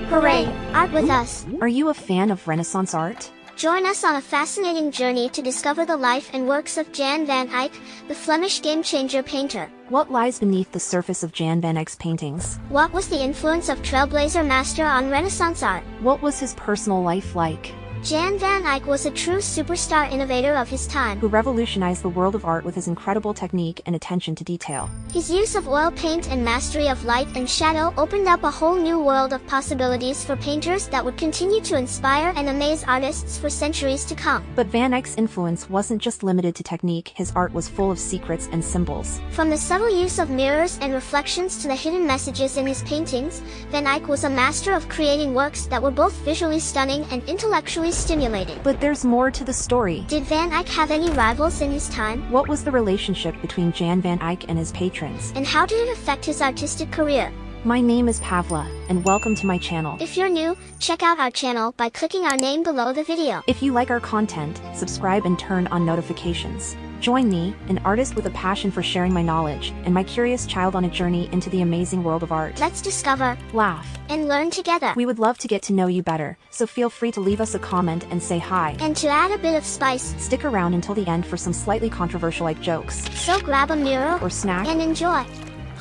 Hooray! Art with us! Are you a fan of Renaissance art? Join us on a fascinating journey to discover the life and works of Jan van Eyck, the Flemish game-changer painter. What lies beneath the surface of Jan van Eyck's paintings? What was the influence of trailblazer master on Renaissance art? What was his personal life like? Jan van Eyck was a true superstar innovator of his time, who revolutionized the world of art with his incredible technique and attention to detail. His use of oil paint and mastery of light and shadow opened up a whole new world of possibilities for painters that would continue to inspire and amaze artists for centuries to come. But Van Eyck's influence wasn't just limited to technique, his art was full of secrets and symbols. From the subtle use of mirrors and reflections to the hidden messages in his paintings, Van Eyck was a master of creating works that were both visually stunning and intellectually stimulating. But there's more to the story. Did Van Eyck have any rivals in his time? What was the relationship between Jan van Eyck and his patrons? And how did it affect his artistic career? My name is Pavla, and welcome to my channel. If you're new, check out our channel by clicking our name below the video. If you like our content, subscribe and turn on notifications. Join me, an artist with a passion for sharing my knowledge, and my curious child on a journey into the amazing world of art. Let's discover, laugh, and learn together. We would love to get to know you better, so feel free to leave us a comment and say hi. And to add a bit of spice, stick around until the end for some slightly controversial jokes. So grab a mirror or snack and enjoy.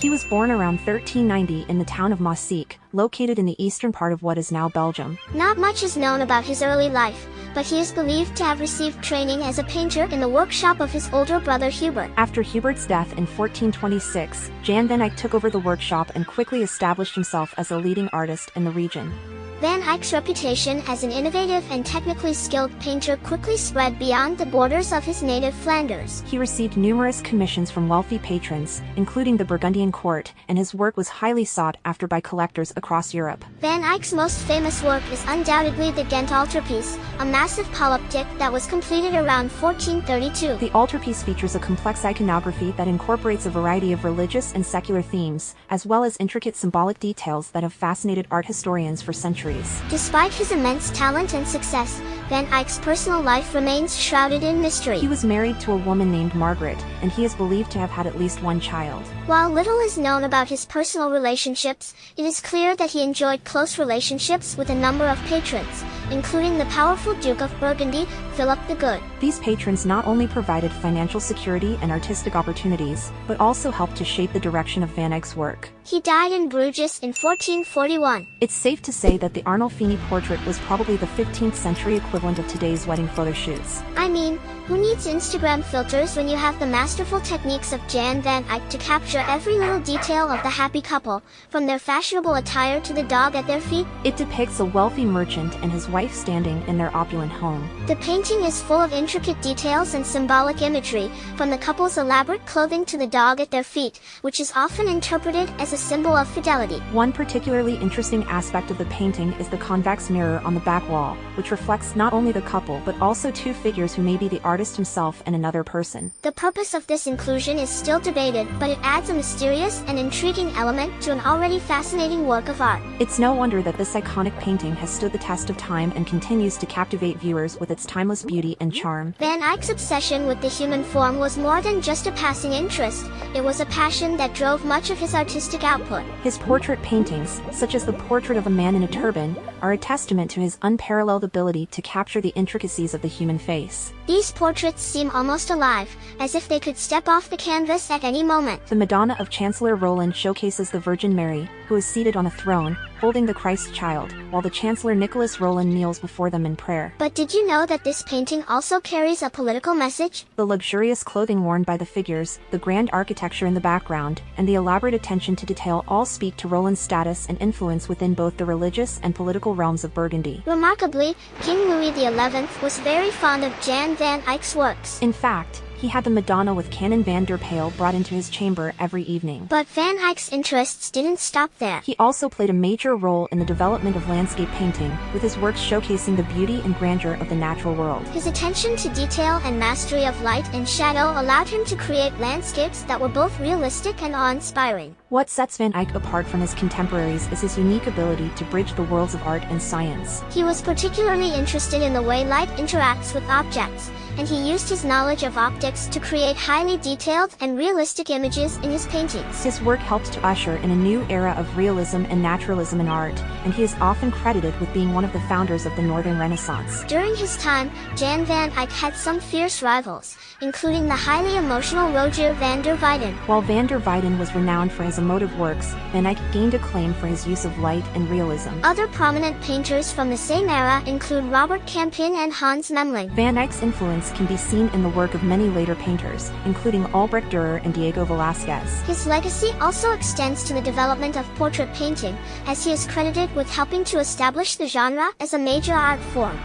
He was born around 1390 in the town of Madonna, located in the eastern part of what is now Belgium. Not much is known about his early life, but he is believed to have received training as a painter in the workshop of his older brother Hubert. After Hubert's death in 1426, Jan van Eyck took over the workshop and quickly established himself as a leading artist in the region. Van Eyck's reputation as an innovative and technically skilled painter quickly spread beyond the borders of his native Flanders. He received numerous commissions from wealthy patrons, including the Burgundian court, and his work was highly sought after by collectors across Europe. Van Eyck's most famous work is undoubtedly the Ghent Altarpiece, a massive polyptych that was completed around 1432. The Altarpiece features a complex iconography that incorporates a variety of religious and secular themes, as well as intricate symbolic details that have fascinated art historians for centuries. Despite his immense talent and success, Van Eyck's personal life remains shrouded in mystery. He was married to a woman named Margaret, and he is believed to have had at least one child. While little is known about his personal relationships, it is clear that he enjoyed close relationships with a number of patrons, including the powerful Duke of Burgundy, Philip the Good. These patrons not only provided financial security and artistic opportunities, but also helped to shape the direction of Van Eyck's work. He died in Bruges in 1441. It's safe to say that the Arnolfini portrait was probably the 15th century equivalent of today's wedding photo shoots. I mean, who needs Instagram filters when you have the masterful techniques of Jan van Eyck to capture every little detail of the happy couple, from their fashionable attire to the dog at their feet? It depicts a wealthy merchant and his wife standing in their opulent home. The painting is full of intricate details and symbolic imagery, from the couple's elaborate clothing to the dog at their feet, which is often interpreted as a symbol of fidelity. One particularly interesting aspect of the painting is the convex mirror on the back wall, which reflects not only the couple but also two figures who may be the artist himself and another person. The purpose of this inclusion is still debated, but it adds a mysterious and intriguing element to an already fascinating work of art. It's no wonder that this iconic painting has stood the test of time and continues to captivate viewers with its timeless beauty and charm. Van Eyck's obsession with the human form was more than just a passing interest, it was a passion that drove much of his artistic output. His portrait paintings, such as the portrait of a man in a turban, are a testament to his unparalleled ability to capture the intricacies of the human face. These portraits seem almost alive, as if they could step off the canvas at any moment. The Madonna of Chancellor Rolin showcases the Virgin Mary, who is seated on a throne, holding the Christ child, while the Chancellor Nicholas Rolin kneels before them in prayer. But did you know that this painting also carries a political message? The luxurious clothing worn by the figures, the grand architecture in the background, and the elaborate attention to detail all speak to Rolin's status and influence within both the religious and political realms of Burgundy. Remarkably, King Louis XI was very fond of Jan van Eyck's works. In fact, he had the Madonna with Canon van der Pijl brought into his chamber every evening. But Van Eyck's interests didn't stop there. He also played a major role in the development of landscape painting, with his works showcasing the beauty and grandeur of the natural world. His attention to detail and mastery of light and shadow allowed him to create landscapes that were both realistic and awe-inspiring. What sets Van Eyck apart from his contemporaries is his unique ability to bridge the worlds of art and science. He was particularly interested in the way light interacts with objects, and he used his knowledge of optics to create highly detailed and realistic images in his paintings. His work helped to usher in a new era of realism and naturalism in art, and he is often credited with being one of the founders of the Northern Renaissance. During his time, Jan van Eyck had some fierce rivals, including the highly emotional Roger van der Weyden. While van der Weyden was renowned for his emotive works, Van Eyck gained acclaim for his use of light and realism. Other prominent painters from the same era include Robert Campin and Hans Memling. Van Eyck's influence can be seen in the work of many later painters, including Albrecht Dürer and Diego Velázquez. His legacy also extends to the development of portrait painting, as he is credited with helping to establish the genre as a major art form.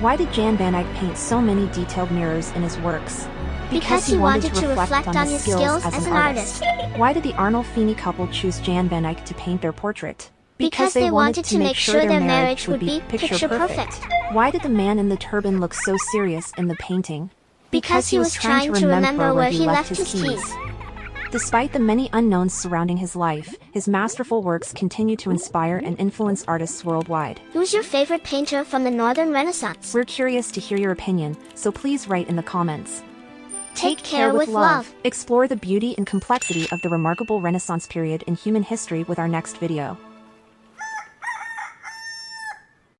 Why did Jan van Eyck paint so many detailed mirrors in his works? Because he wanted to reflect on his skills as an artist. Why did the Arnolfini couple choose Jan van Eyck to paint their portrait? Because they wanted to make sure their marriage would be picture perfect. Why did the man in the turban look so serious in the painting? Because he was trying to remember where he left his keys. Despite the many unknowns surrounding his life, his masterful works continue to inspire and influence artists worldwide. Who's your favorite painter from the Northern Renaissance? We're curious to hear your opinion, so please write in the comments. Take care with love. Explore the beauty and complexity of the remarkable Renaissance period in human history with our next video.